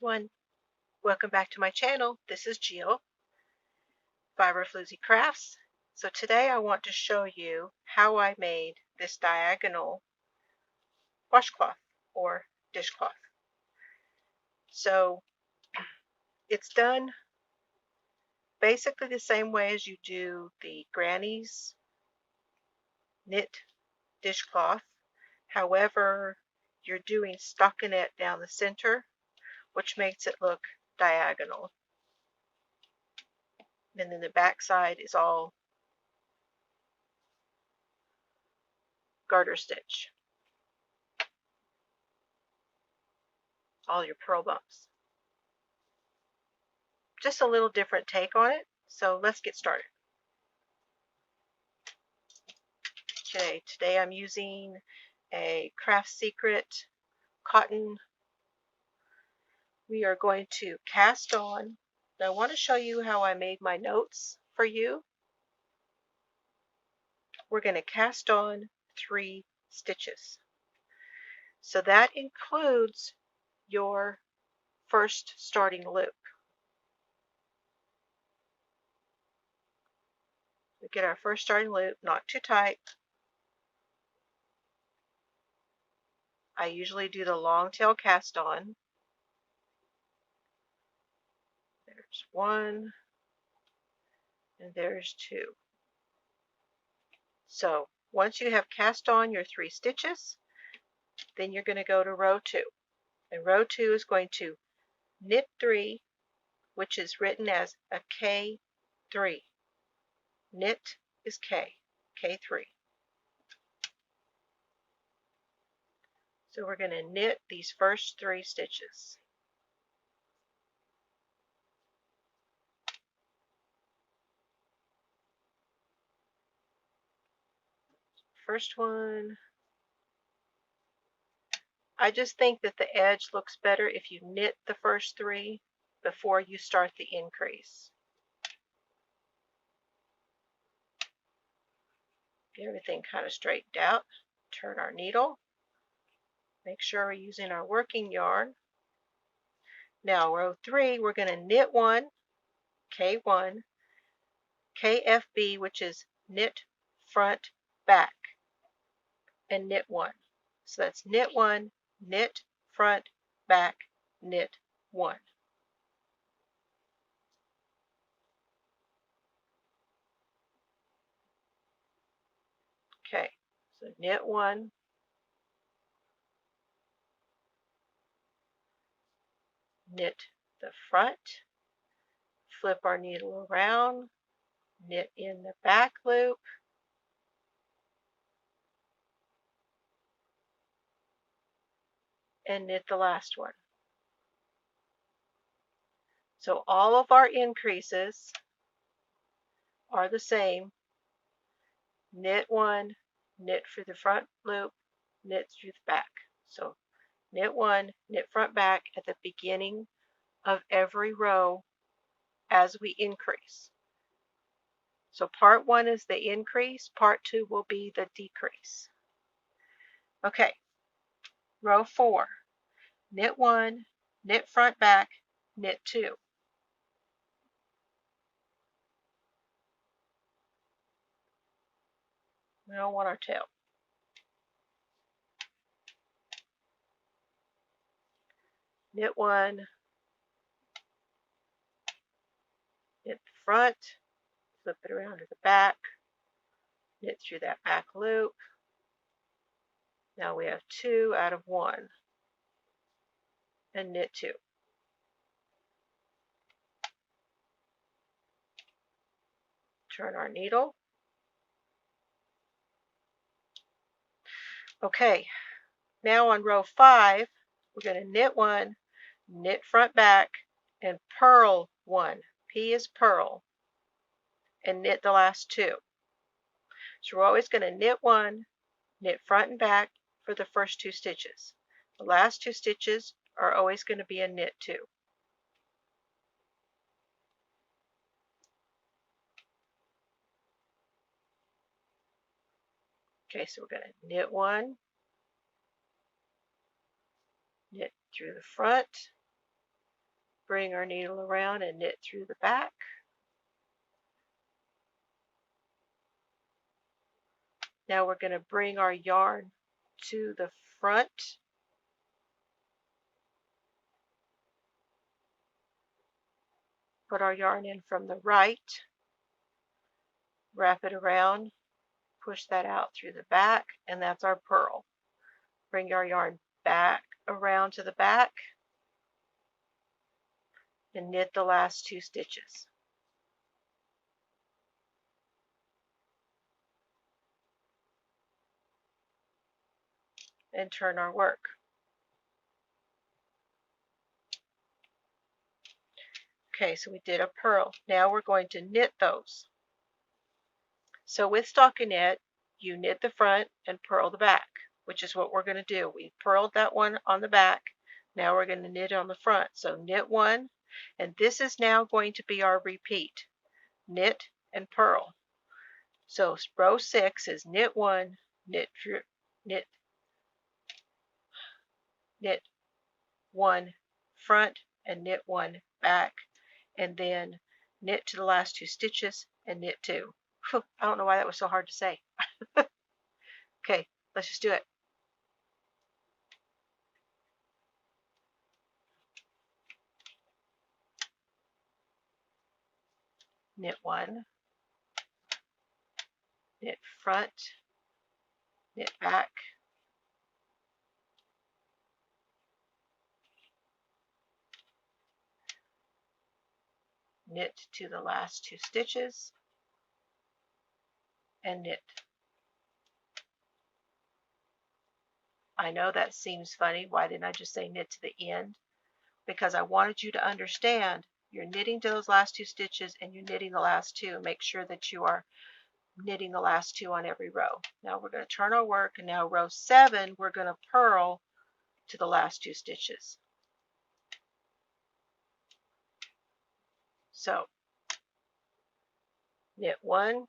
everyone, welcome back to my channel. This is Jill, Fiber Floozie Crafts. So today I want to show you how I made this diagonal washcloth or dishcloth. So it's done basically the same way as you do the granny's knit dishcloth. However, you're doing stockinette down the center, which makes it look diagonal. And then the back side is all garter stitch, all your purl bumps. Just a little different take on it, so let's get started. Okay, today I'm using a Craft Secret cotton. We are going to cast on. Now I want to show you how I made my notes for you. We're going to cast on 3 stitches. So that includes your first starting loop. We get our first starting loop, not too tight. I usually do the long tail cast on. There's 1, and there's 2. So once you have cast on your 3 stitches, then you're going to go to row 2. And row 2 is going to knit 3, which is written as a K3. Knit is K, K3. So we're going to knit these first 3 stitches. First one. I just think that the edge looks better if you knit the first 3 before you start the increase. Get everything kind of straightened out. Turn our needle. Make sure we're using our working yarn. Now row 3, we're going to knit 1, K1, KFB, which is knit front back, and knit 1. So that's knit 1, knit front back, knit 1. Okay, so knit 1, knit the front, flip our needle around, knit in the back loop, and knit the last one. So all of our increases are the same. Knit 1, knit through the front loop, knit through the back. So knit 1, knit front back at the beginning of every row as we increase. So part 1 is the increase, part 2 will be the decrease. Okay, row 4, knit 1, knit front back, knit 2. We don't want our tail. Knit 1, knit the front, flip it around to the back, knit through that back loop. Now we have 2 out of 1, and knit 2. Turn our needle. Okay, now on row 5, we're going to knit 1, knit front back, and purl 1. P is purl, and knit the last 2. So we're always going to knit 1, knit front and back for the first 2 stitches. The last 2 stitches are always going to be a knit 2. Okay, so we're going to knit 1, knit through the front, Bring our needle around and knit through the back. Now we're going to bring our yarn to the front. Put our yarn in from the right. Wrap it around. Push that out through the back, and that's our purl. Bring our yarn back around to the back and knit the last 2 stitches. And turn our work. Okay, so we did a purl. Now we're going to knit those. So with stockinette, you knit the front and purl the back, which is what we're going to do. We purled that one on the back. Now we're going to knit on the front. So knit 1, and this is now going to be our repeat. Knit and purl. So row 6 is knit 1, knit 1 front and knit 1 back, and then knit to the last 2 stitches and knit 2. Whew, I don't know why that was so hard to say. Okay, let's just do it. Knit 1, knit front, knit back, knit to the last 2 stitches, and knit. I know that seems funny. Why didn't I just say knit to the end? Because I wanted you to understand you're knitting to those last 2 stitches and you're knitting the last 2. Make sure that you are knitting the last 2 on every row. Now we're going to turn our work, and now row 7 we're going to purl to the last 2 stitches. So knit 1,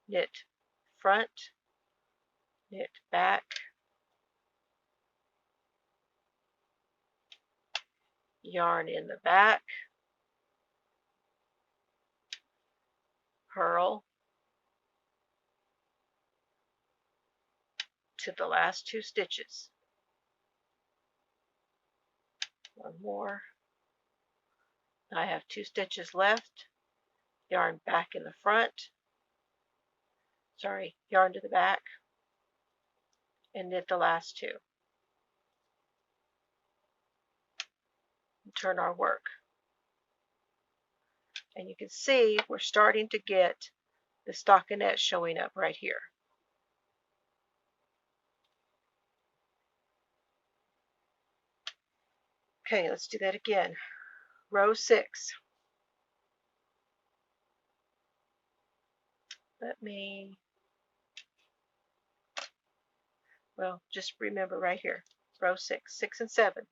knit front, knit back, yarn in the back, purl to the last 2 stitches. One more. I have 2 stitches left. Yarn back in the front. Sorry, yarn to the back, and knit the last 2. And turn our work. And you can see we're starting to get the stockinette showing up right here. Okay, let's do that again. Row 6. Well, just remember right here. Row 6, 6 and 7.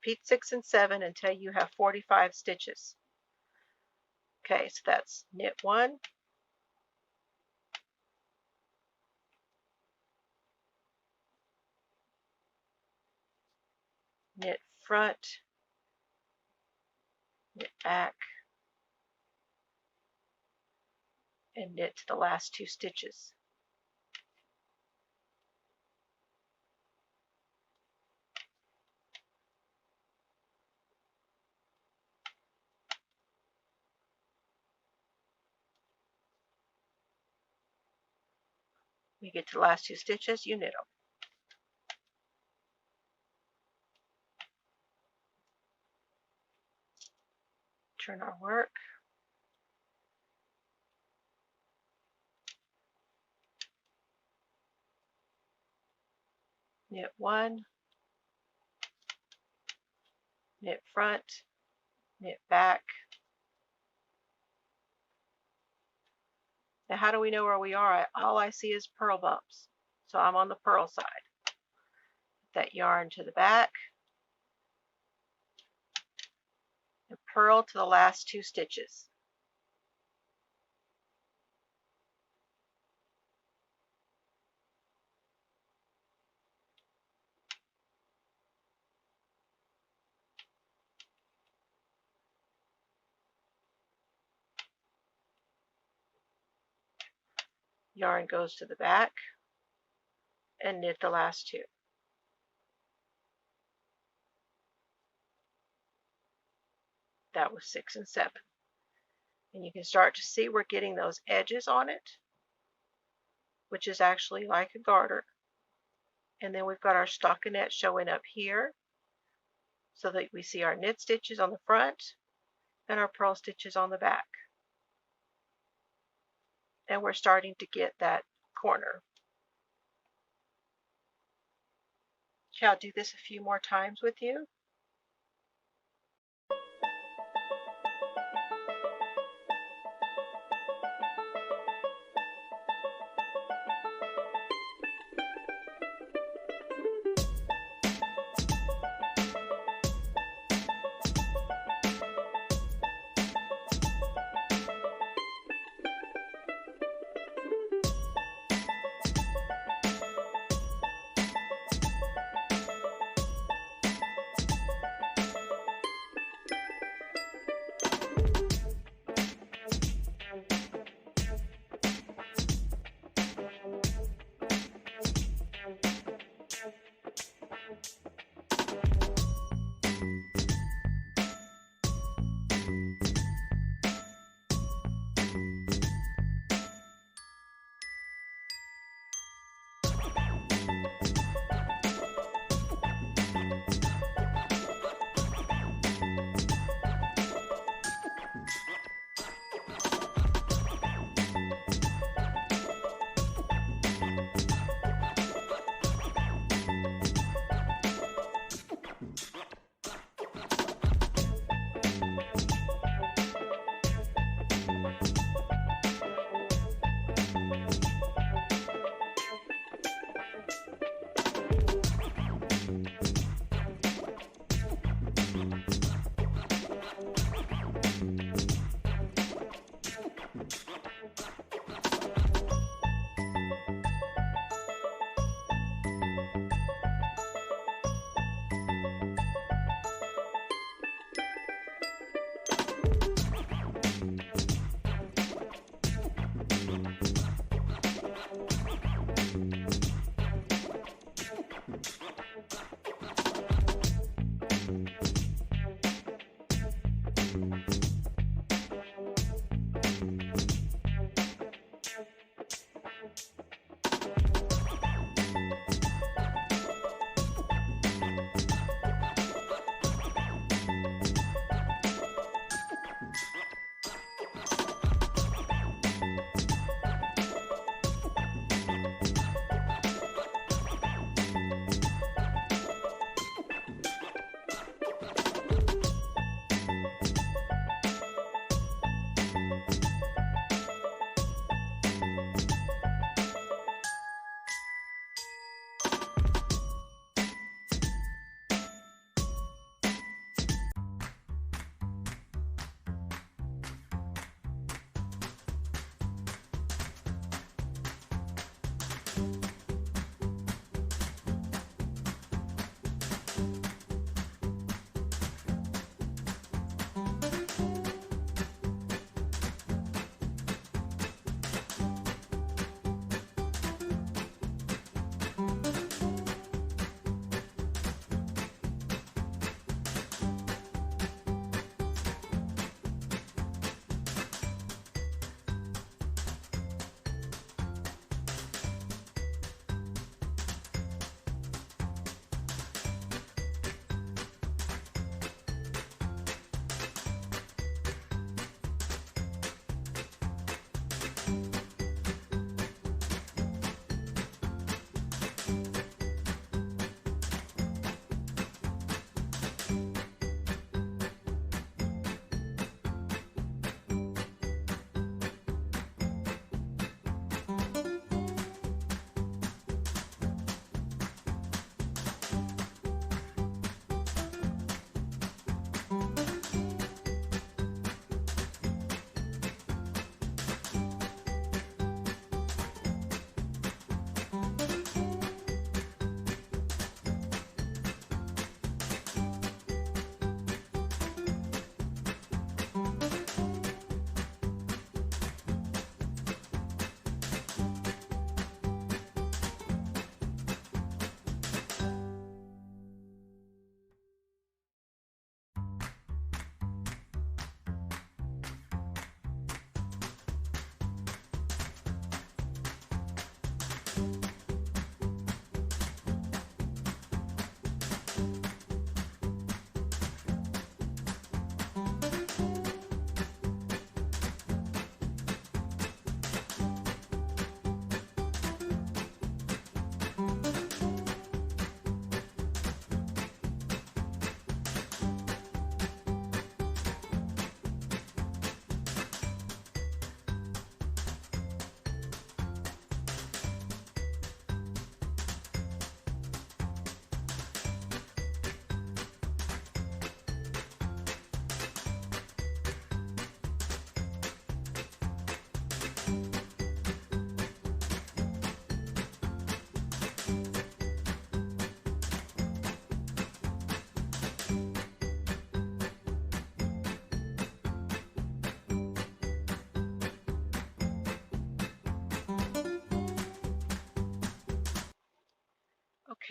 Repeat 6 and 7 until you have 45 stitches. Okay, so that's knit 1, knit front, knit back, and knit to the last 2 stitches. You get to the last 2 stitches, you knit them. Turn our work. Knit 1, knit front, knit back. Now how do we know where we are? All I see is purl bumps. So I'm on the purl side. Put that yarn to the back and purl to the last 2 stitches. yarn goes to the back, and knit the last 2. That was 6 and 7. And you can start to see we're getting those edges on it, which is actually like a garter. And then we've got our stockinette showing up here so that we see our knit stitches on the front and our purl stitches on the back. And we're starting to get that corner. Shall I do this a few more times with you?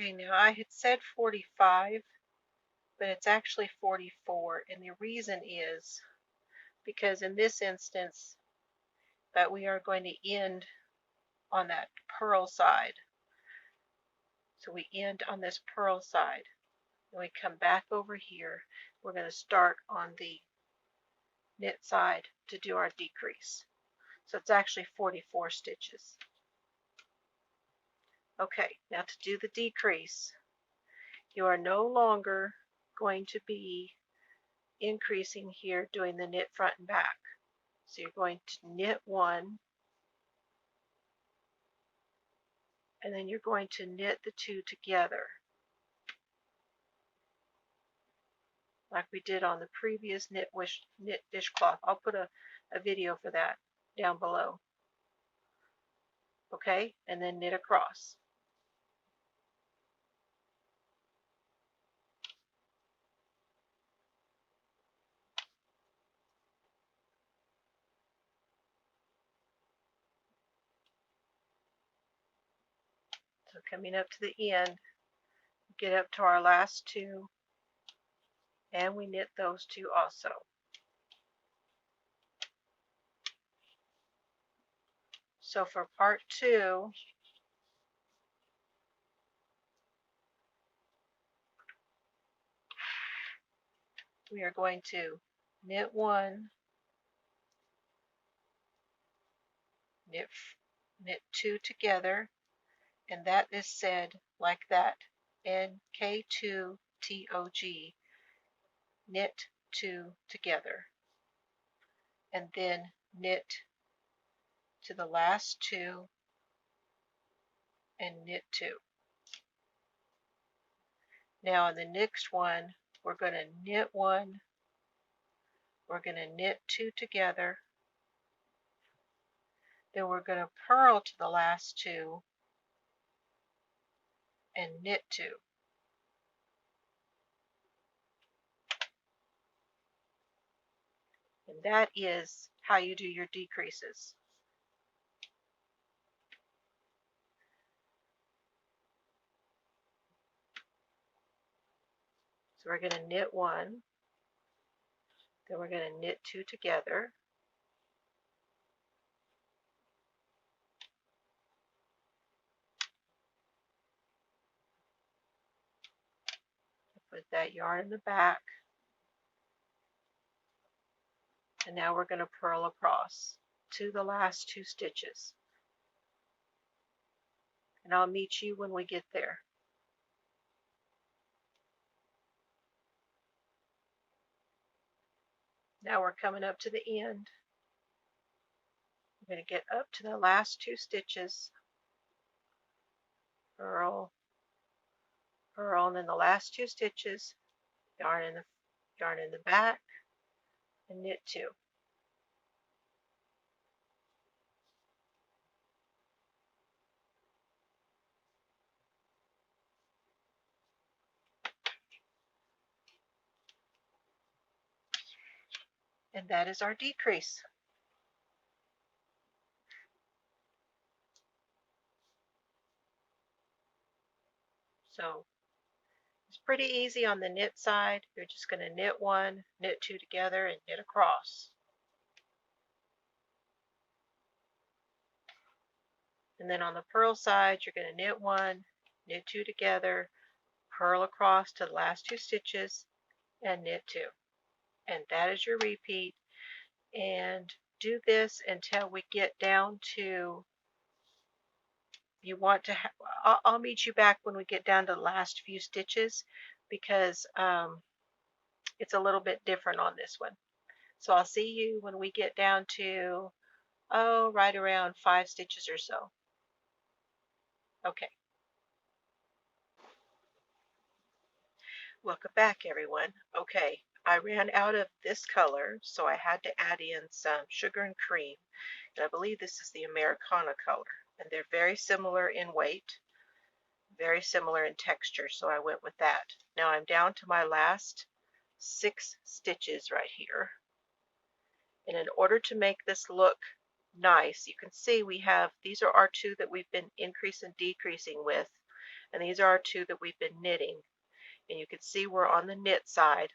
Okay, now I had said 45, but it's actually 44, and the reason is because in this instance that we are going to end on that purl side. So we end on this purl side, and we come back over here. We're going to start on the knit side to do our decrease. So it's actually 44 stitches. Okay, now to do the decrease, you are no longer going to be increasing here doing the knit front and back. So you're going to knit one, and then you're going to knit the two together like we did on the previous knit dishcloth. I'll put a video for that down below. Okay, and then knit across. So coming up to the end, get up to our last two, and we knit those two also. So for part 2, we are going to knit one, knit two together, and that is said like that, NK2TOG, knit two together, and then knit to the last two and knit two. Now in the next one, we're going to knit one, we're going to knit two together, then we're going to purl to the last two and knit two. And that is how you do your decreases. So we're going to knit one, then we're going to knit two together, put that yarn in the back, and now we're going to purl across to the last two stitches. And I'll meet you when we get there. Now we're coming up to the end. We're going to get up to the last two stitches, purl, purl, and then the last two stitches, yarn in the back, and knit two. And that is our decrease. So it's pretty easy on the knit side. You're just going to knit one, knit two together, and knit across. And then on the purl side, you're going to knit one, knit two together, purl across to the last two stitches, and knit two. And that is your repeat. And do this until we get down to, you want to I'll meet you back when we get down to the last few stitches, because it's a little bit different on this one. So I'll see you when we get down to, right around 5 stitches or so. Okay. Welcome back, everyone. Okay, I ran out of this color, so I had to add in some sugar and cream. And I believe this is the Americana color. And they're very similar in weight, very similar in texture, so I went with that. Now I'm down to my last 6 stitches right here. And in order to make this look nice, you can see we have, these are our two that we've been increasing and decreasing with. And these are our two that we've been knitting. And you can see we're on the knit side.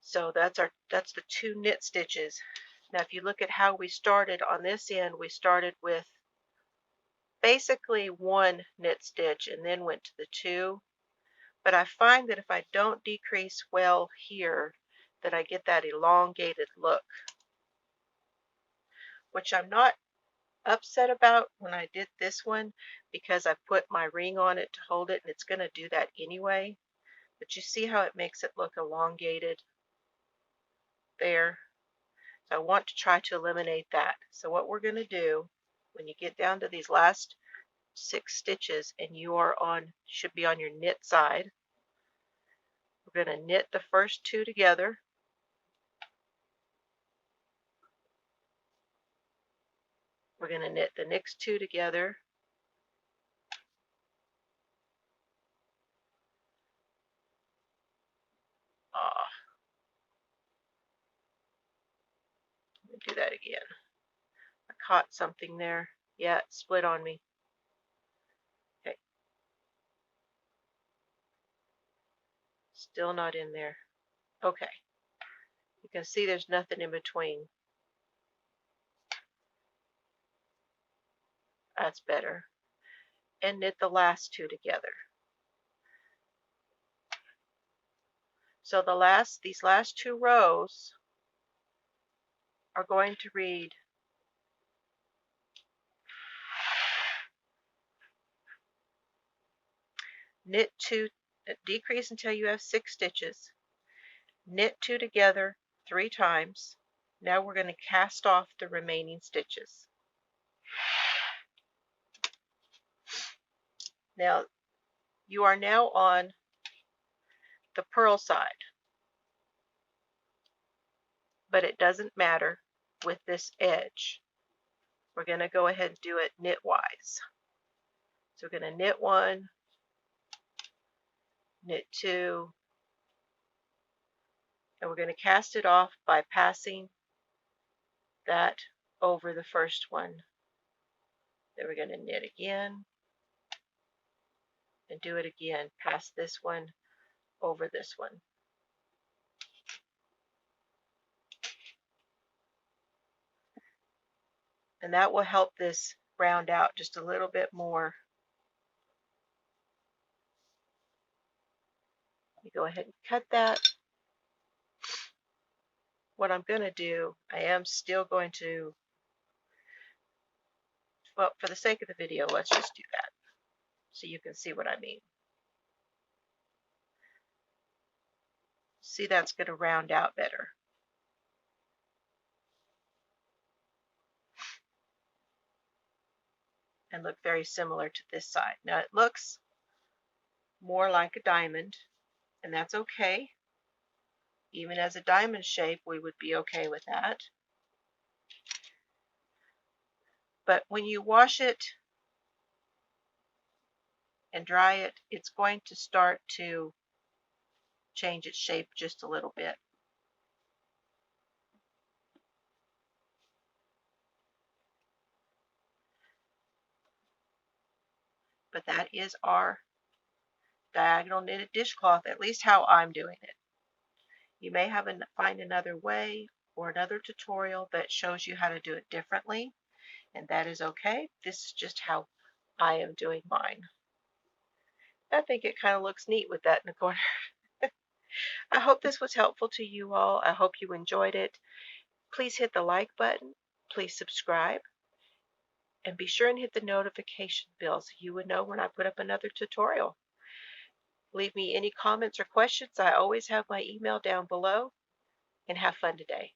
So that's the 2 knit stitches. Now if you look at how we started on this end, we started with basically 1 knit stitch and then went to the 2. But I find that if I don't decrease well here, that I get that elongated look, which I'm not upset about when I did this one, because I put my ring on it to hold it, and it's going to do that anyway. But you see how it makes it look elongated there? So I want to try to eliminate that. So what we're going to do, when you get down to these last 6 stitches and you are on, should be on your knit side, we're going to knit the first 2 together. We're going to knit the next 2 together. Let me do that again. I caught something there. Yeah, it split on me. Okay. Still not in there. Okay. You can see there's nothing in between. That's better. And knit the last 2 together. So these last 2 rows are going to read knit 2, decrease until you have 6 stitches, knit 2 together 3 times. Now we're going to cast off the remaining stitches. Now you are now on the purl side, but it doesn't matter with this edge. We're going to go ahead and do it knitwise. So we're going to knit 1, knit 2, and we're going to cast it off by passing that over the first one. Then we're going to knit again and do it again. Pass this one over this one. And that will help this round out just a little bit more. Let me go ahead and cut that. What I'm going to do, I am still going to, well, for the sake of the video, let's just do that so you can see what I mean. See, that's going to round out better. And look very similar to this side. Now it looks more like a diamond, and that's okay. Even as a diamond shape, we would be okay with that. But when you wash it and dry it, it's going to start to change its shape just a little bit. But that is our diagonal knitted dishcloth, at least how I'm doing it. You may find another way or another tutorial that shows you how to do it differently, and that is okay. This is just how I am doing mine. I think it kind of looks neat with that in the corner. I hope this was helpful to you all. I hope you enjoyed it. Please hit the like button. Please subscribe. And be sure and hit the notification bell so you would know when I put up another tutorial. Leave me any comments or questions. I always have my email down below. And have fun today.